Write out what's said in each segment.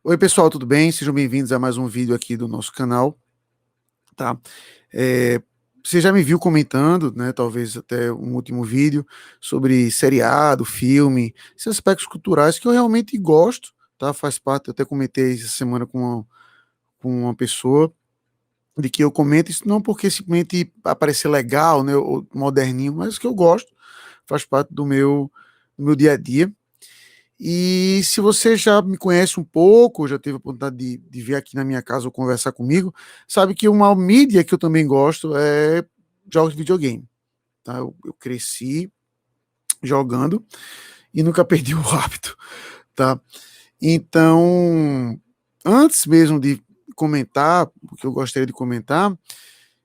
Oi, pessoal, tudo bem? Sejam bem-vindos a mais um vídeo aqui do nosso canal, tá? É, Você já me viu comentando, né, talvez até um último vídeo, sobre seriado, filme, esses aspectos culturais que eu realmente gosto, tá? Faz parte, eu até comentei essa semana com uma pessoa, de que eu comento isso não porque simplesmente parecer legal, né, ou moderninho, mas que eu gosto, faz parte do meu dia a dia. E se você já me conhece um pouco, já teve a oportunidade de vir aqui na minha casa ou conversar comigo, sabe que uma mídia que eu também gosto é jogos de videogame. Tá? Eu cresci jogando e nunca perdi o hábito. Tá? Então, antes mesmo de comentar, o que eu gostaria de comentar,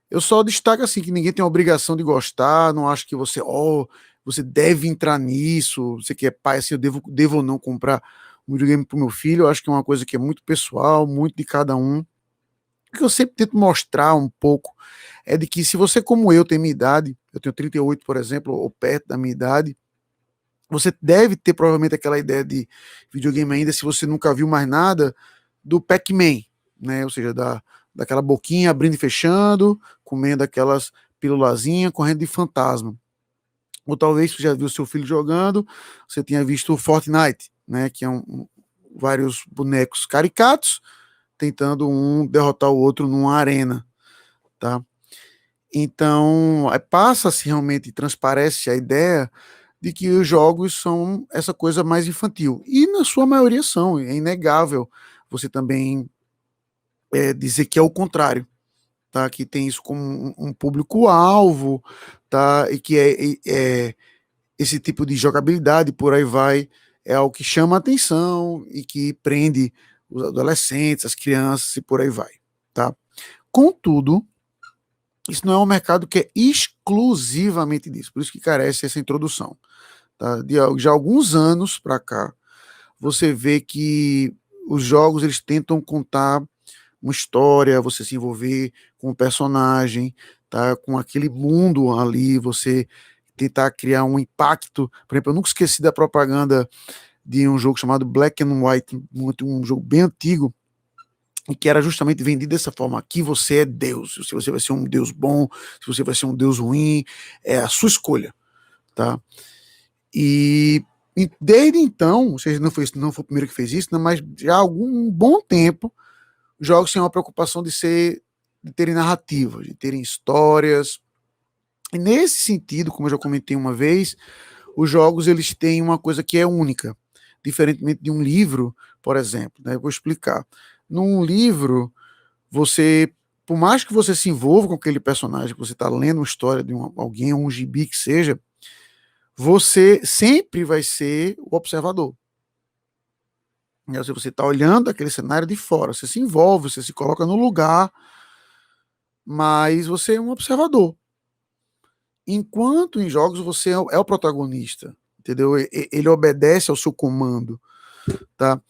eu só destaco assim que ninguém tem a obrigação de gostar, não acho que você deve entrar nisso, você que é pai, assim, eu devo ou não comprar um videogame pro meu filho, eu acho que é uma coisa que é muito pessoal, muito de cada um. O que eu sempre tento mostrar um pouco é de que se você, como eu, tem minha idade, eu tenho 38, por exemplo, ou perto da minha idade, você deve ter provavelmente aquela ideia de videogame ainda, se você nunca viu mais nada, do Pac-Man, né? Ou seja, daquela boquinha abrindo e fechando, comendo aquelas pilulazinhas, correndo de fantasma. Ou talvez você já viu seu filho jogando, você tinha visto o Fortnite, né? Que é vários bonecos caricatos tentando um derrotar o outro numa arena, tá? Então, passa-se realmente, transparece a ideia de que os jogos são essa coisa mais infantil. E na sua maioria são, é inegável você também dizer que é o contrário, tá? Que tem isso como um público-alvo, tá? E que esse tipo de jogabilidade, por aí vai, é algo que chama a atenção e que prende os adolescentes, as crianças e por aí vai, tá? Contudo, isso não é um mercado que é exclusivamente disso, por isso que carece essa introdução. Tá? Já há alguns anos para cá, você vê que os jogos eles tentam contar uma história, você se envolver com o personagem, tá? Com aquele mundo ali, você tentar criar um impacto. Por exemplo, eu nunca esqueci da propaganda de um jogo chamado Black and White, um jogo bem antigo, e que era justamente vendido dessa forma: aqui você é Deus, se você vai ser um Deus bom, se você vai ser um Deus ruim, é a sua escolha, tá? E, e desde então, ou seja, não foi o primeiro que fez isso, né, mas já há algum bom tempo, jogos têm uma preocupação de terem narrativas, de terem histórias. E nesse sentido, como eu já comentei uma vez, os jogos eles têm uma coisa que é única, diferentemente de um livro, por exemplo. Né? Eu vou explicar. Num livro, você, por mais que você se envolva com aquele personagem, que você está lendo uma história de alguém, um gibi que seja, você sempre vai ser o observador. Você está olhando aquele cenário de fora, você se envolve, você se coloca no lugar, mas você é um observador. Enquanto em jogos você é o protagonista, entendeu? Ele obedece ao seu comando, tá?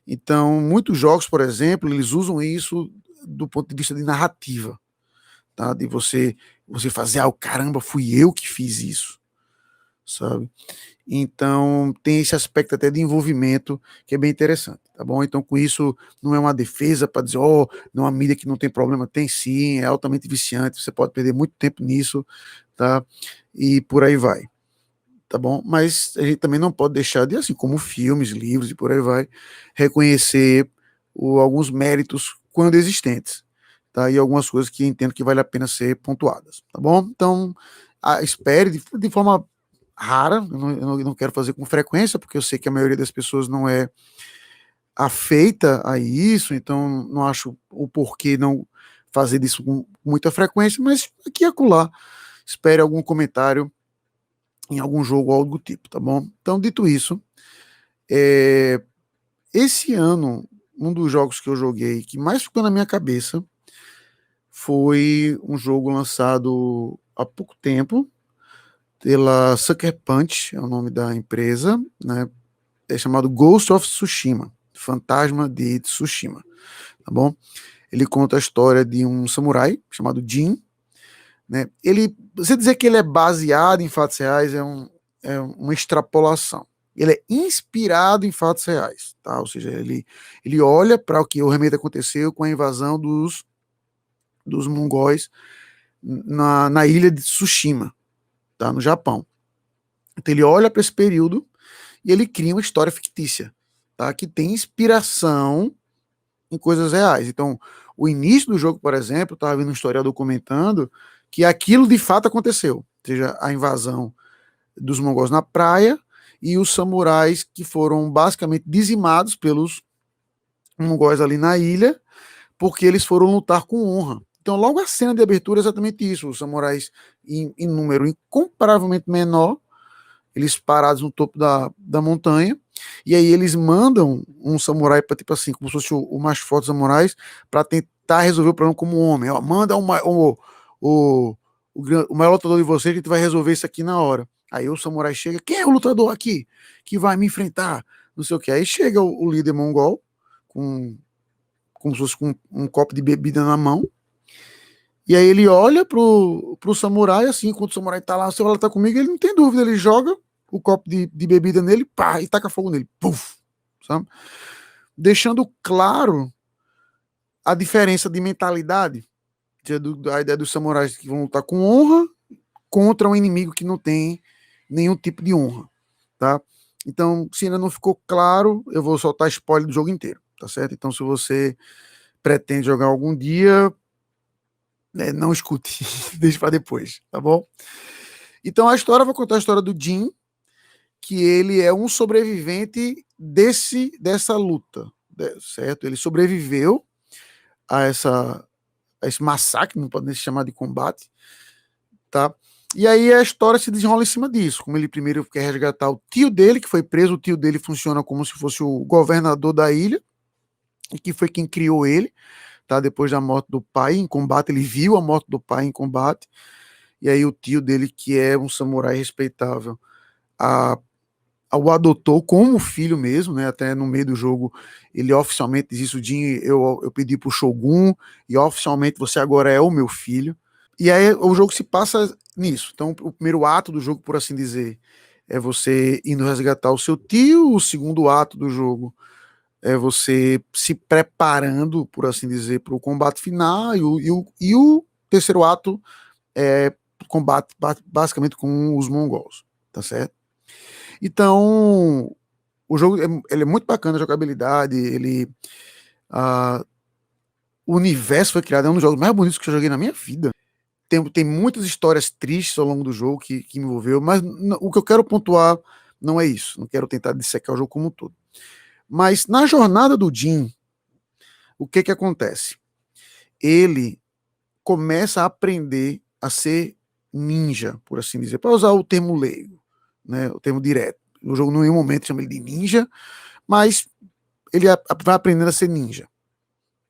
Então, muitos jogos, por exemplo, eles usam isso do ponto de vista de narrativa, tá? De você fazer, caramba, fui eu que fiz isso, sabe? Então, tem esse aspecto até de envolvimento que é bem interessante, tá bom? Então, com isso, não é uma defesa para dizer, não é uma mídia que não tem problema, tem sim, é altamente viciante, você pode perder muito tempo nisso, tá? E por aí vai, tá bom? Mas a gente também não pode deixar de, assim como filmes, livros e por aí vai, reconhecer alguns méritos quando existentes, tá? E algumas coisas que entendo que vale a pena ser pontuadas, tá bom? Então, espere de forma rara, eu não quero fazer com frequência, porque eu sei que a maioria das pessoas não é afeita a isso, então não acho o porquê não fazer isso com muita frequência, mas aqui e acolá, espere algum comentário em algum jogo ou algo do tipo, tá bom? Então, dito isso, é, esse ano, um dos jogos que eu joguei que mais ficou na minha cabeça foi um jogo lançado há pouco tempo pela Sucker Punch, é o nome da empresa, né? É chamado Ghost of Tsushima, Fantasma de Tsushima, tá bom? Ele conta a história de um samurai chamado Jin, né? Você dizer que ele é baseado em fatos reais é uma extrapolação. ele é inspirado em fatos reais, tá? Ou seja, ele olha para o que realmente aconteceu com a invasão dos mongóis na ilha de Tsushima, tá? No Japão. Então ele olha para esse período e ele cria uma história fictícia, tá? Que tem inspiração em coisas reais. Então, o início do jogo, por exemplo, estava vendo um historiador comentando que aquilo de fato aconteceu, ou seja, a invasão dos mongóis na praia e os samurais que foram basicamente dizimados pelos mongóis ali na ilha, porque eles foram lutar com honra. Então, logo a cena de abertura é exatamente isso: os samurais em número incomparavelmente menor, eles parados no topo da montanha, e aí eles mandam um samurai para, tipo assim, como se fosse o mais forte dos samurais, para tentar resolver o problema como homem. Ó, manda o, o maior lutador de vocês, a gente vai resolver isso aqui na hora. Aí o samurai chega: quem é o lutador aqui que vai me enfrentar? Não sei o que. Aí chega o líder mongol, como se fosse com um copo de bebida na mão, e aí ele olha pro samurai, assim, enquanto o samurai tá lá, o samurai tá comigo, ele não tem dúvida, ele joga o copo de bebida nele, pá, e taca fogo nele, puf, sabe? Deixando claro a diferença de mentalidade, a ideia dos samurais que vão lutar com honra contra um inimigo que não tem nenhum tipo de honra, tá? Então, se ainda não ficou claro, eu vou soltar spoiler do jogo inteiro, tá certo? Então, se você pretende jogar algum dia, não escute, deixe para depois, tá bom? Então a história vai contar a história do Jin, que ele é um sobrevivente dessa luta, certo? Ele sobreviveu a esse massacre, não pode nem se chamar de combate, tá? E aí a história se desenrola em cima disso, como ele primeiro quer resgatar o tio dele, que foi preso. O tio dele funciona como se fosse o governador da ilha, e que foi quem criou ele, tá? Depois da morte do pai em combate, ele viu a morte do pai em combate, e aí o tio dele, que é um samurai respeitável, o adotou como filho mesmo, né? Até no meio do jogo ele oficialmente diz isso: Jin, eu pedi pro Shogun e oficialmente você agora é o meu filho. E aí o jogo se passa nisso. Então o primeiro ato do jogo, por assim dizer, é você indo resgatar o seu tio. O segundo ato do jogo é você se preparando, por assim dizer, para o combate final. E o terceiro ato é combate basicamente com os mongols, tá certo? Então, o jogo ele é muito bacana, a jogabilidade, uh, o universo foi criado, é um dos jogos mais bonitos que eu joguei na minha vida. Tem muitas histórias tristes ao longo do jogo que me envolveu, mas o que eu quero pontuar não é isso, não quero tentar dissecar o jogo como um todo. Mas na jornada do Jin, o que acontece? Ele começa a aprender a ser ninja, por assim dizer, para usar o termo leigo, né, o termo direto. O jogo, em nenhum momento, chama ele de ninja, mas ele vai aprendendo a ser ninja.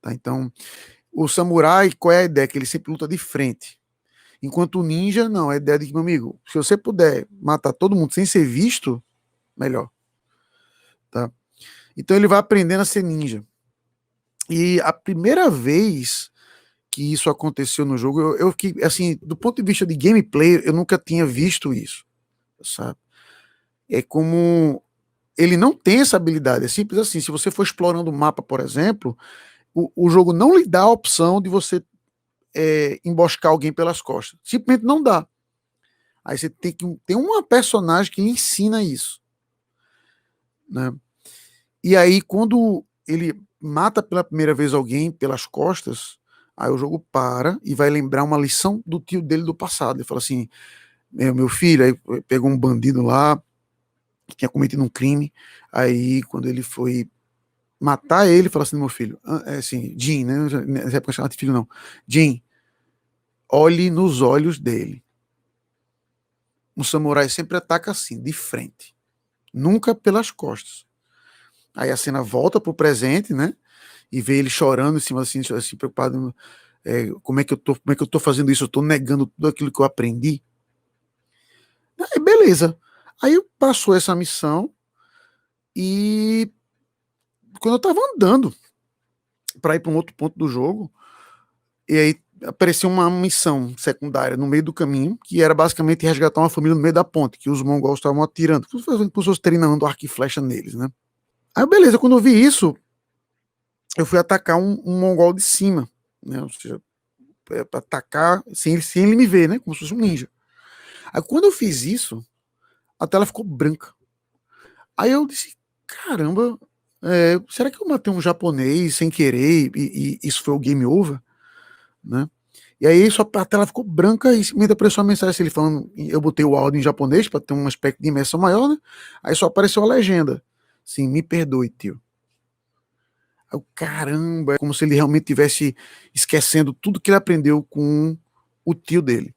Tá? Então, o samurai, qual é a ideia? Que ele sempre luta de frente. Enquanto o ninja, não, é a ideia de que, meu amigo, se você puder matar todo mundo sem ser visto, melhor. Tá? Então ele vai aprendendo a ser ninja. E a primeira vez que isso aconteceu no jogo, eu fiquei, assim, do ponto de vista de gameplay, eu nunca tinha visto isso, sabe? É como ele não tem essa habilidade, é simples assim. Se você for explorando o mapa, por exemplo, o jogo não lhe dá a opção de você emboscar alguém pelas costas. Simplesmente não dá. Aí você tem que ter uma personagem que lhe ensina isso, né? E aí, quando ele mata pela primeira vez alguém pelas costas, aí o jogo para e vai lembrar uma lição do tio dele do passado. Ele fala assim: meu filho, aí pegou um bandido lá que tinha cometido um crime. Aí, quando ele foi matar ele, fala assim: meu filho, assim, Jin, né? Nessa época chamava de filho, não. Jin, olhe nos olhos dele. Um samurai sempre ataca assim, de frente, nunca pelas costas. Aí a cena volta pro presente, né? E vê ele chorando em cima assim preocupado, como é que eu tô fazendo isso? Eu tô negando tudo aquilo que eu aprendi. Aí beleza. Aí passou essa missão e quando eu tava andando para ir para um outro ponto do jogo, e aí apareceu uma missão secundária no meio do caminho, que era basicamente resgatar uma família no meio da ponte, que os mongols estavam atirando, como se fosse treinando arco e flecha neles, né? Aí, beleza, quando eu vi isso, eu fui atacar um mongol de cima, né? Ou seja, para atacar sem ele me ver, né? Como se fosse um ninja. Aí, quando eu fiz isso, a tela ficou branca. Aí eu disse, caramba, será que eu matei um japonês sem querer e isso foi o game over, né? E aí só a tela ficou branca e me apareceu uma mensagem assim, ele falando, eu botei o áudio em japonês para ter um aspecto de imersão maior, né? Aí só apareceu a legenda. Sim, me perdoe, tio. Aí, caramba, é como se ele realmente tivesse esquecendo tudo que ele aprendeu com o tio dele.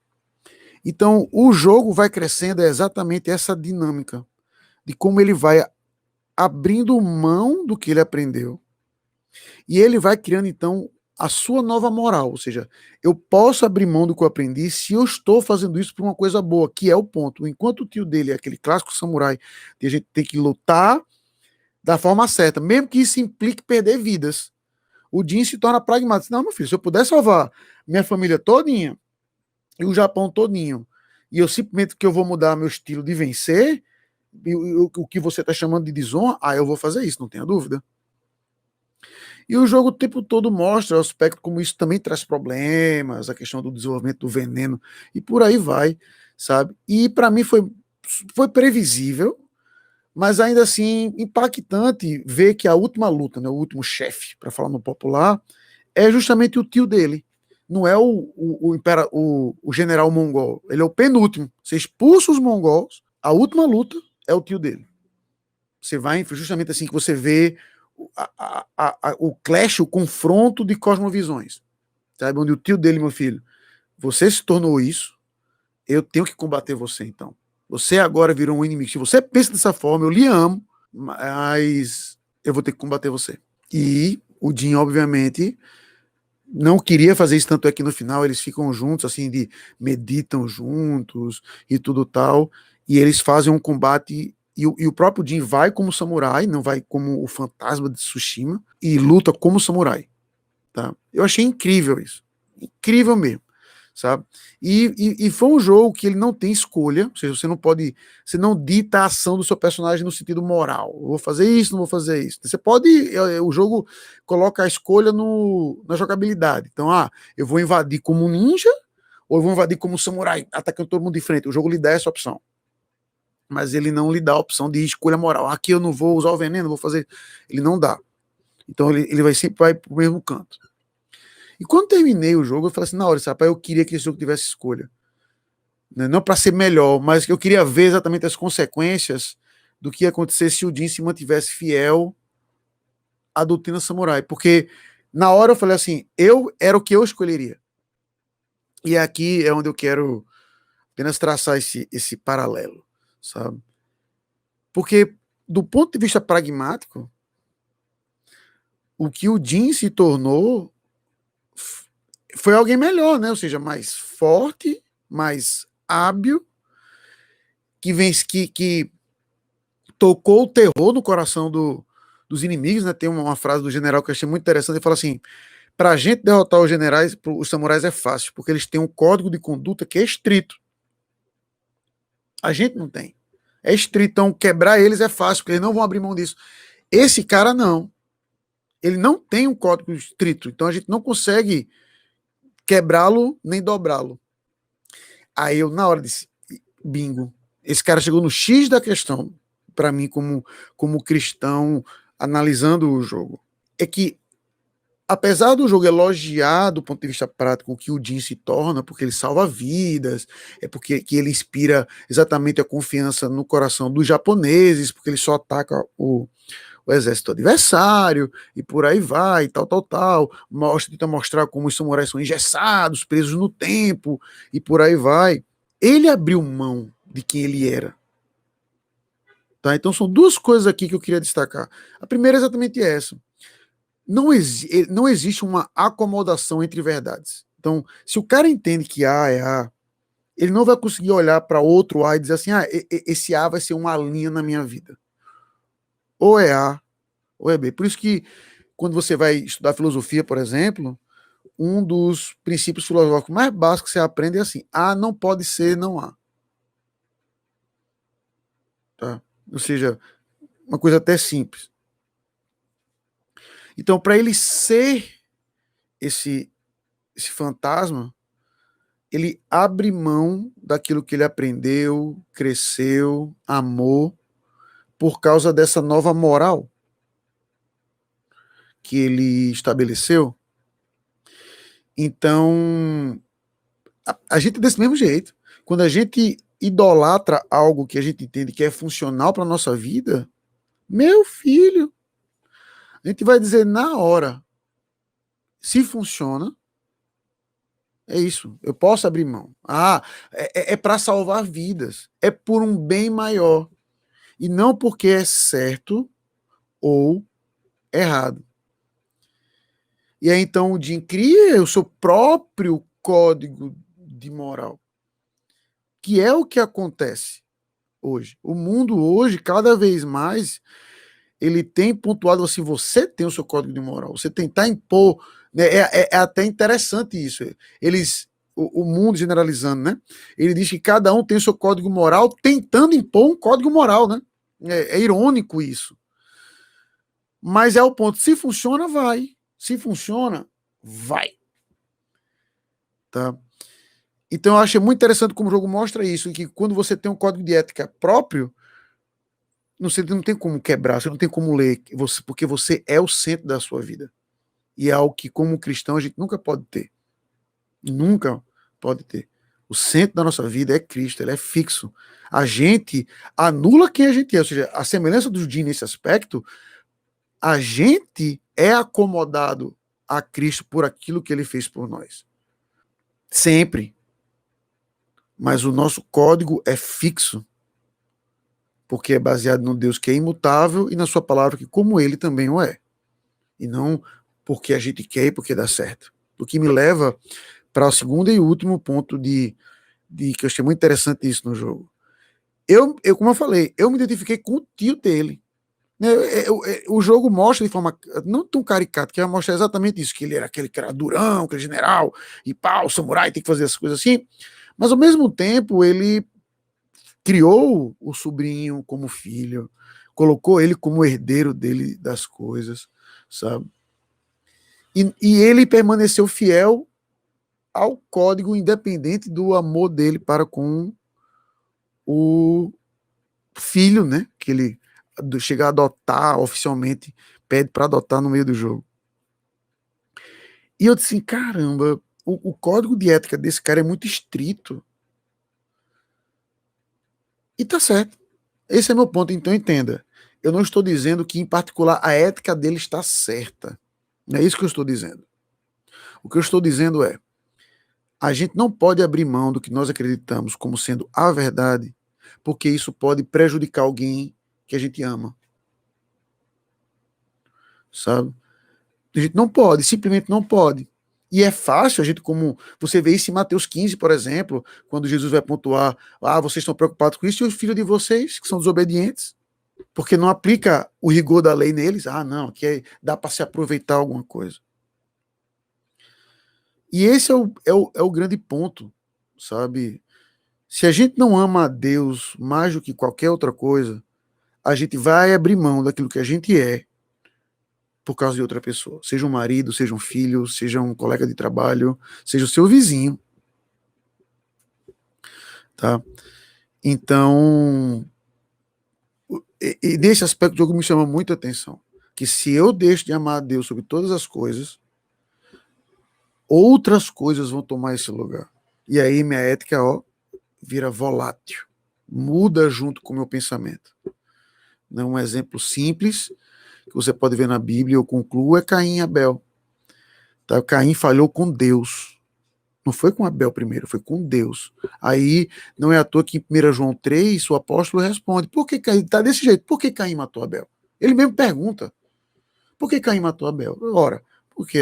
Então, o jogo vai crescendo é exatamente essa dinâmica de como ele vai abrindo mão do que ele aprendeu e ele vai criando então a sua nova moral, ou seja, eu posso abrir mão do que eu aprendi se eu estou fazendo isso por uma coisa boa, que é o ponto. Enquanto o tio dele é aquele clássico samurai, que a gente tem que lutar da forma certa, mesmo que isso implique perder vidas. O Jin se torna pragmático. Não, meu filho, se eu puder salvar minha família todinha e o Japão todinho, e eu simplesmente que eu vou mudar meu estilo de vencer, o que você está chamando de desonra, eu vou fazer isso, não tenha dúvida. E o jogo o tempo todo mostra o aspecto como isso também traz problemas, a questão do desenvolvimento do veneno e por aí vai, sabe? E para mim foi previsível, mas ainda assim impactante ver que a última luta, né, o último chefe, para falar no popular, é justamente o tio dele. Não é o general mongol, ele é o penúltimo. Você expulsa os mongols, a última luta é o tio dele. Você vai justamente assim que você vê o clash, o confronto de cosmovisões. Sabe? Onde o tio dele, meu filho, você se tornou isso, eu tenho que combater você então. Você agora virou um inimigo. Se você pensa dessa forma, eu lhe amo, mas eu vou ter que combater você. E o Jin, obviamente, não queria fazer isso, tanto é que no final eles ficam juntos, assim, meditam juntos e tudo tal, e eles fazem um combate, e o próprio Jin vai como samurai, não vai como o fantasma de Tsushima, e luta como samurai, tá? Eu achei incrível isso, incrível mesmo, sabe? E foi um jogo que ele não tem escolha, ou seja, você não dita a ação do seu personagem no sentido moral. Eu vou fazer isso, não vou fazer isso. Você pode, o jogo coloca a escolha na jogabilidade. Então, eu vou invadir como um ninja ou eu vou invadir como um samurai, atacando todo mundo de frente. O jogo lhe dá essa opção. Mas ele não lhe dá a opção de escolha moral. Aqui eu não vou usar o veneno, vou fazer. Ele não dá. Então ele sempre vai pro mesmo canto. E quando terminei o jogo, eu falei assim, na hora, rapaz, eu queria que esse jogo tivesse escolha. Não para ser melhor, mas que eu queria ver exatamente as consequências do que ia acontecer se o Jin se mantivesse fiel à doutrina samurai. Porque na hora eu falei assim, era o que eu escolheria. E aqui é onde eu quero apenas traçar esse paralelo, sabe? Porque do ponto de vista pragmático, o que o Jin se tornou foi alguém melhor, né? Ou seja, mais forte, mais hábil, que tocou o terror no coração dos inimigos, né? Tem uma frase do general que eu achei muito interessante, ele fala assim, pra gente derrotar os generais, os samurais é fácil, porque eles têm um código de conduta que é estrito. A gente não tem. É estrito, então quebrar eles é fácil, porque eles não vão abrir mão disso. Esse cara não. Ele não tem um código estrito, então a gente não consegue quebrá-lo nem dobrá-lo. Aí eu, na hora, disse, bingo. Esse cara chegou no X da questão, para mim, como cristão, analisando o jogo. É que, apesar do jogo elogiar do ponto de vista prático o que o Jin se torna, porque ele salva vidas, é porque que ele inspira exatamente a confiança no coração dos japoneses, porque ele só ataca o exército adversário, e por aí vai, tal. Tenta mostrar como os samurais são engessados, presos no tempo, e por aí vai. Ele abriu mão de quem ele era. Tá? Então são duas coisas aqui que eu queria destacar. A primeira é exatamente essa. Não existe uma acomodação entre verdades. Então, se o cara entende que A é A, ele não vai conseguir olhar para outro A e dizer assim, esse A vai ser uma linha na minha vida. Ou é A, ou é B. Por isso que, quando você vai estudar filosofia, por exemplo, um dos princípios filosóficos mais básicos que você aprende é assim: A não pode ser, não há. Tá? Ou seja, uma coisa até simples. Então, para ele ser esse fantasma, ele abre mão daquilo que ele aprendeu, cresceu, amou, por causa dessa nova moral que ele estabeleceu. Então, a gente é desse mesmo jeito. Quando a gente idolatra algo que a gente entende que é funcional para a nossa vida, meu filho, a gente vai dizer na hora, se funciona, é isso, eu posso abrir mão. Ah, é para salvar vidas, é por um bem maior. E não porque é certo ou errado. E aí então o Jim cria o seu próprio código de moral, que é o que acontece hoje. O mundo hoje, cada vez mais, ele tem pontuado assim, você tem o seu código de moral, você tentar impor, né, é até interessante isso. O mundo generalizando, né? Ele diz que cada um tem o seu código moral, tentando impor um código moral, né? É irônico isso. Mas é o ponto, se funciona, vai. Se funciona, vai. Tá? Então eu achei muito interessante como o jogo mostra isso, que quando você tem um código de ética próprio, você não tem como quebrar, você não tem como ler, porque você é o centro da sua vida. E é algo que, como cristão, a gente nunca pode ter. Nunca pode ter. O centro da nossa vida é Cristo, ele é fixo. A gente anula quem a gente é, ou seja, a semelhança do Jim nesse aspecto, a gente é acomodado a Cristo por aquilo que ele fez por nós. Sempre. Mas o nosso código é fixo, porque é baseado no Deus que é imutável e na sua palavra que como ele também o é. E não porque a gente quer e porque dá certo. O que me leva para o segundo e último ponto de que eu achei muito interessante isso no jogo. Como eu falei, eu me identifiquei com o tio dele. Né? O jogo mostra de forma não tão caricata, que vai mostrar exatamente isso, que ele era aquele que era durão, aquele general, e pau, samurai, tem que fazer essas coisas assim. Mas ao mesmo tempo, ele criou o sobrinho como filho, colocou ele como herdeiro dele das coisas, sabe? E ele permaneceu fiel ao código independente do amor dele para com o filho, né? Que ele chega a adotar oficialmente, pede para adotar no meio do jogo. E eu disse, caramba, o código de ética desse cara é muito estrito. E tá certo. Esse é meu ponto, então entenda. Eu não estou dizendo que, em particular, a ética dele está certa. Não é isso que eu estou dizendo. O que eu estou dizendo é, a gente não pode abrir mão do que nós acreditamos como sendo a verdade, porque isso pode prejudicar alguém que a gente ama. Sabe? A gente não pode, simplesmente não pode. E é fácil a gente, como você vê isso em Mateus 15, por exemplo, quando Jesus vai pontuar, vocês estão preocupados com isso, e os filhos de vocês, que são desobedientes, porque não aplica o rigor da lei neles, não, que dá para se aproveitar alguma coisa. E esse é o grande ponto, sabe? Se a gente não ama a Deus mais do que qualquer outra coisa, a gente vai abrir mão daquilo que a gente é por causa de outra pessoa. Seja um marido, seja um filho, seja um colega de trabalho, seja o seu vizinho. Tá? Então, e nesse aspecto o jogo me chama muita atenção. Que se eu deixo de amar a Deus sobre todas as coisas, outras coisas vão tomar esse lugar. E aí minha ética, vira volátil. Muda junto com o meu pensamento. Um exemplo simples que você pode ver na Bíblia, eu concluo, é Caim e Abel. Tá? Caim falhou com Deus. Não foi com Abel primeiro, foi com Deus. Aí, não é à toa que em 1 João 3, o apóstolo responde, por que Caim, tá desse jeito, por que Caim matou Abel? Ele mesmo pergunta, por que Caim matou Abel? Ora, porque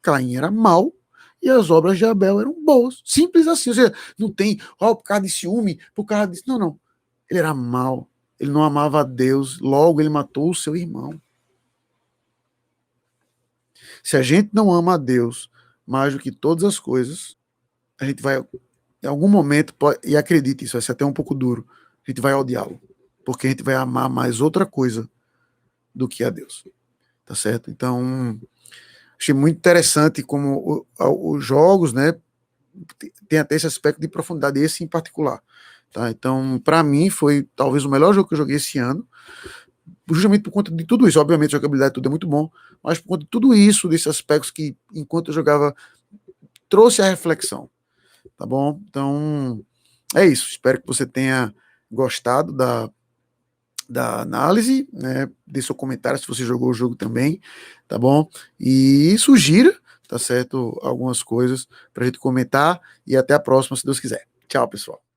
Caim era mau e as obras de Abel eram boas. Simples assim, ou seja, não tem, por causa de ciúme, por causa disso, não. Ele era mau, ele não amava a Deus, logo ele matou o seu irmão. Se a gente não ama a Deus mais do que todas as coisas, a gente vai, em algum momento, e acredite, isso vai ser até um pouco duro, a gente vai odiá-lo, porque a gente vai amar mais outra coisa do que a Deus, tá certo? Então, achei muito interessante como os jogos, né, tem até esse aspecto de profundidade, esse em particular, tá? Então, para mim, foi talvez o melhor jogo que eu joguei esse ano, justamente por conta de tudo isso. Obviamente, a jogabilidade tudo é muito bom, mas por conta de tudo isso, desses aspectos que, enquanto eu jogava, trouxe a reflexão, tá bom? Então, é isso. Espero que você tenha gostado da análise, né? Dê seu comentário se você jogou o jogo também, tá bom? E sugira, tá certo? Algumas coisas pra gente comentar e até a próxima, se Deus quiser. Tchau, pessoal.